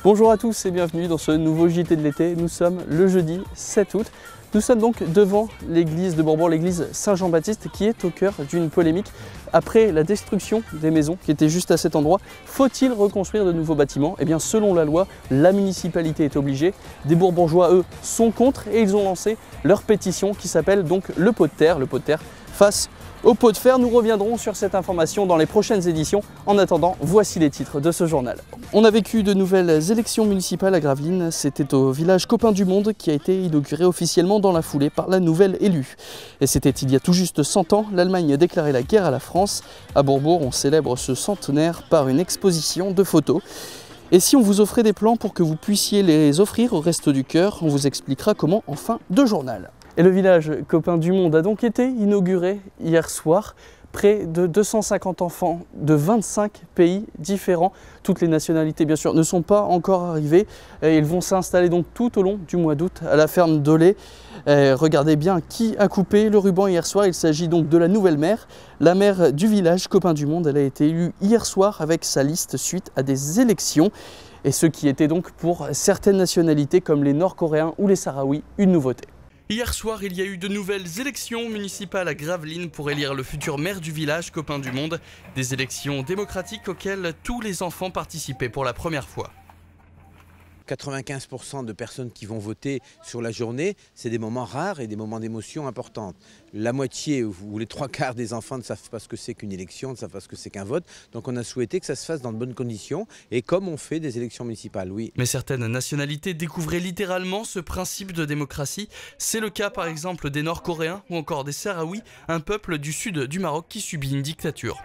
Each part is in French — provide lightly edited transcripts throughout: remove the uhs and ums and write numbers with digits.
Bonjour à tous et bienvenue dans ce nouveau JT de l'été. Nous sommes le jeudi 7 août. Nous sommes donc devant l'église de Bourbourg, l'église Saint-Jean-Baptiste, qui est au cœur d'une polémique. Après la destruction des maisons qui étaient juste à cet endroit, faut-il reconstruire de nouveaux bâtiments? Eh bien, selon la loi, la municipalité est obligée. Des Bourbourgeois, eux, sont contre et ils ont lancé leur pétition qui s'appelle donc le pot de terre face au pot de fer. Nous reviendrons sur cette information dans les prochaines éditions. En attendant, voici les titres de ce journal. On a vécu de nouvelles élections municipales à Gravelines. C'était au village Copain du Monde qui a été inauguré officiellement dans la foulée par la nouvelle élue. Et c'était il y a tout juste 100 ans, l'Allemagne a déclaré la guerre à la France. À Bourbourg, on célèbre ce centenaire par une exposition de photos. Et si on vous offrait des plans pour que vous puissiez les offrir au Resto du Cœur, on vous expliquera comment en fin de journal. Et le village Copain du Monde a donc été inauguré hier soir. Près de 250 enfants de 25 pays différents. Toutes les nationalités, bien sûr, ne sont pas encore arrivées. Ils vont s'installer donc tout au long du mois d'août à la ferme d'Olé. Regardez bien qui a coupé le ruban hier soir. Il s'agit donc de la nouvelle maire. La maire du village Copain du Monde, elle a été élue hier soir avec sa liste suite à des élections. Et ce qui était donc pour certaines nationalités comme les Nord-Coréens ou les Sahraouis une nouveauté. Hier soir, il y a eu de nouvelles élections municipales à Gravelines pour élire le futur maire du village Copain du Monde. Des élections démocratiques auxquelles tous les enfants participaient pour la première fois. 95% de personnes qui vont voter sur la journée, c'est des moments rares et des moments d'émotion importantes. La moitié ou les trois quarts des enfants ne savent pas ce que c'est qu'une élection, ne savent pas ce que c'est qu'un vote. Donc on a souhaité que ça se fasse dans de bonnes conditions et comme on fait des élections municipales, oui. Mais certaines nationalités découvraient littéralement ce principe de démocratie. C'est le cas par exemple des Nord-Coréens ou encore des Sahraouis, un peuple du sud du Maroc qui subit une dictature.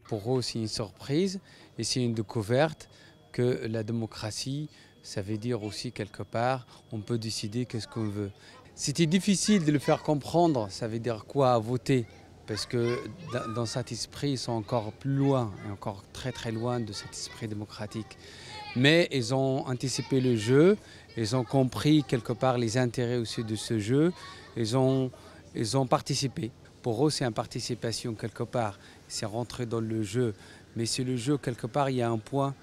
Pour eux, c'est une surprise et c'est une découverte. Que la démocratie, ça veut dire aussi quelque part, on peut décider qu'est-ce qu'on veut. C'était difficile de le faire comprendre, ça veut dire quoi voter, parce que dans cet esprit, ils sont encore plus loin, et encore très très loin de cet esprit démocratique. Mais ils ont anticipé le jeu, ils ont compris quelque part les intérêts aussi de ce jeu, ils ont participé. Pour eux, c'est une participation quelque part, c'est rentrer dans le jeu. Mais c'est le jeu, quelque part, il y a un point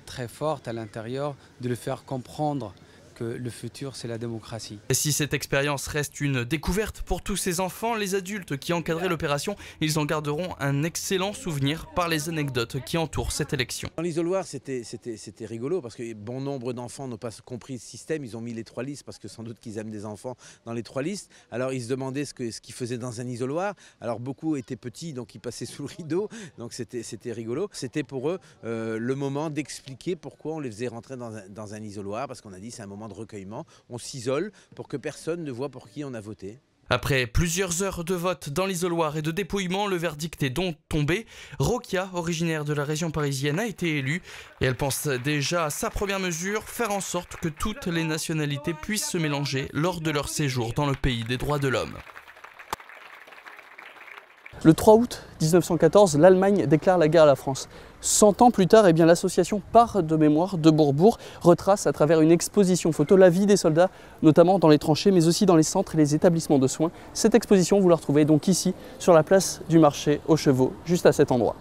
très forte à l'intérieur de le faire comprendre que le futur c'est la démocratie. Et si cette expérience reste une découverte pour tous ces enfants, les adultes qui encadraient l'opération, ils en garderont un excellent souvenir par les anecdotes qui entourent cette élection. Dans l'isoloir, c'était rigolo parce que bon nombre d'enfants n'ont pas compris ce système. Ils ont mis les 3 listes parce que sans doute qu'ils aiment des enfants dans les 3 listes. Alors ils se demandaient ce qu'ils faisaient dans un isoloir. Alors beaucoup étaient petits, donc ils passaient sous le rideau. Donc c'était rigolo. C'était pour eux le moment d'expliquer pourquoi on les faisait rentrer dans un isoloir. Parce qu'on a dit c'est un moment de recueillement. On s'isole pour que personne ne voit pour qui on a voté. Après plusieurs heures de vote dans l'isoloir et de dépouillement, le verdict est donc tombé. Rokia, originaire de la région parisienne, a été élue et elle pense déjà à sa première mesure, faire en sorte que toutes les nationalités puissent se mélanger lors de leur séjour dans le pays des droits de l'homme. Le 3 août 1914, l'Allemagne déclare la guerre à la France. 100 ans plus tard, l'association Part de mémoire de Bourbourg retrace à travers une exposition photo la vie des soldats, notamment dans les tranchées, mais aussi dans les centres et les établissements de soins. Cette exposition, vous la retrouvez donc ici, sur la place du marché aux chevaux, juste à cet endroit.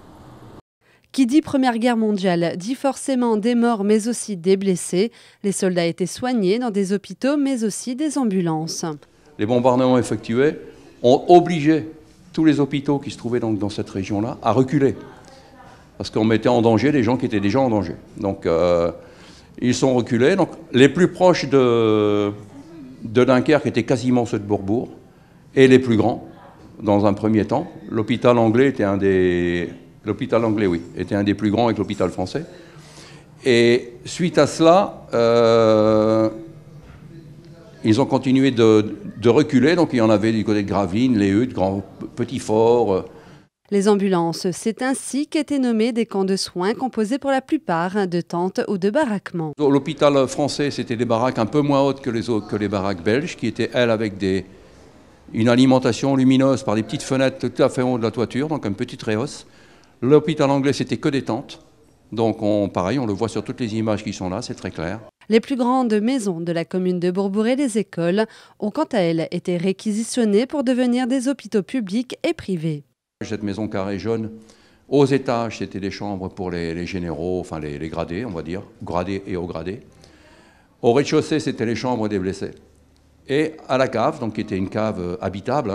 Qui dit Première Guerre mondiale dit forcément des morts mais aussi des blessés. Les soldats étaient soignés dans des hôpitaux mais aussi des ambulances. Les bombardements effectués ont obligé tous les hôpitaux qui se trouvaient donc dans cette région-là à reculer. Parce qu'on mettait en danger les gens qui étaient déjà en danger. Donc ils sont reculés. Donc, les plus proches de Dunkerque étaient quasiment ceux de Bourbourg, et les plus grands, dans un premier temps. L'hôpital anglais était un des plus grands avec l'hôpital français. Et suite à cela, ils ont continué de reculer. Donc il y en avait du côté de Gravelines, les Huttes, Petit Fort. Les ambulances, c'est ainsi qu'étaient nommés des camps de soins composés pour la plupart de tentes ou de baraquements. L'hôpital français, c'était des baraques un peu moins hautes que les baraques belges, qui étaient, elles, avec une alimentation lumineuse par des petites fenêtres tout à fait en haut de la toiture, donc une petite réhausse. L'hôpital anglais, c'était que des tentes. Donc pareil, on le voit sur toutes les images qui sont là, c'est très clair. Les plus grandes maisons de la commune de Bourbourg et les écoles ont quant à elles été réquisitionnées pour devenir des hôpitaux publics et privés. Cette maison carrée jaune Aux étages, c'était des chambres pour les généraux, enfin les gradés, on va dire, gradés et haut gradés. Au rez-de-chaussée, c'était les chambres des blessés. Et à la cave, donc qui était une cave habitable,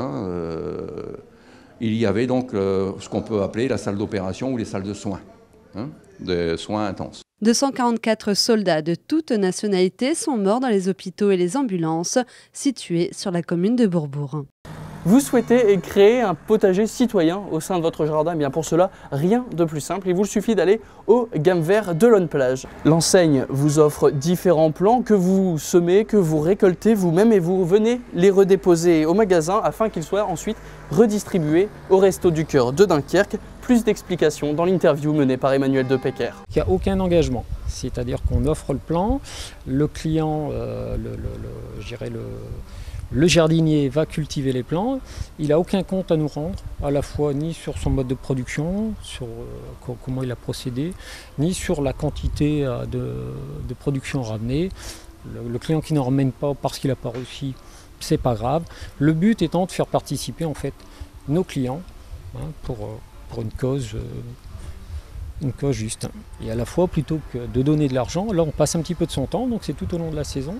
il y avait donc ce qu'on peut appeler la salle d'opération ou les salles de soins, de soins intenses. 244 soldats de toutes nationalités sont morts dans les hôpitaux et les ambulances situés sur la commune de Bourbourg. Vous souhaitez créer un potager citoyen au sein de votre jardin? Bien pour cela, rien de plus simple. Il vous suffit d'aller au Gamme Vert de Lonne-Plage. L'enseigne vous offre différents plants que vous semez, que vous récoltez vous-même et vous venez les redéposer au magasin afin qu'ils soient ensuite redistribués au Resto du Cœur de Dunkerque. Plus d'explications dans l'interview menée par Emmanuel de Pecker. Il n'y a aucun engagement, c'est-à-dire qu'on offre le plan, le client, le jardinier va cultiver les plants, il n'a aucun compte à nous rendre, à la fois ni sur son mode de production, sur comment il a procédé, ni sur la quantité de production ramenée. Le client qui n'en ramène pas parce qu'il n'a pas réussi, c'est pas grave. Le but étant de faire participer en fait nos clients pour une cause juste. Et à la fois, plutôt que de donner de l'argent, là on passe un petit peu de son temps, donc c'est tout au long de la saison.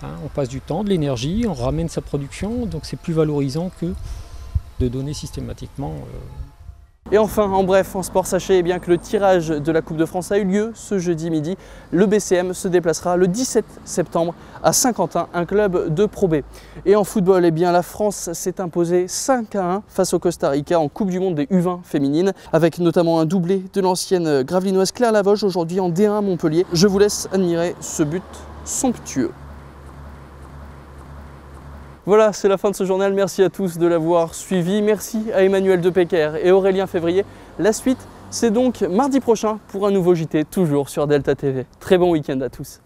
On passe du temps, de l'énergie, on ramène sa production, donc c'est plus valorisant que de donner systématiquement. Et enfin, en bref, en sport, sachez bien que le tirage de la Coupe de France a eu lieu ce jeudi midi. Le BCM se déplacera le 17 septembre à Saint-Quentin, un club de Pro B. Et en football, eh bien, la France s'est imposée 5-1 face au Costa Rica en Coupe du Monde des U20 féminines, avec notamment un doublé de l'ancienne gravelinoise Claire Lavoge, aujourd'hui en D1 Montpellier. Je vous laisse admirer ce but somptueux. Voilà, c'est la fin de ce journal. Merci à tous de l'avoir suivi. Merci à Emmanuel de Pecker et Aurélien Février. La suite, c'est donc mardi prochain pour un nouveau JT, toujours sur Delta TV. Très bon week-end à tous.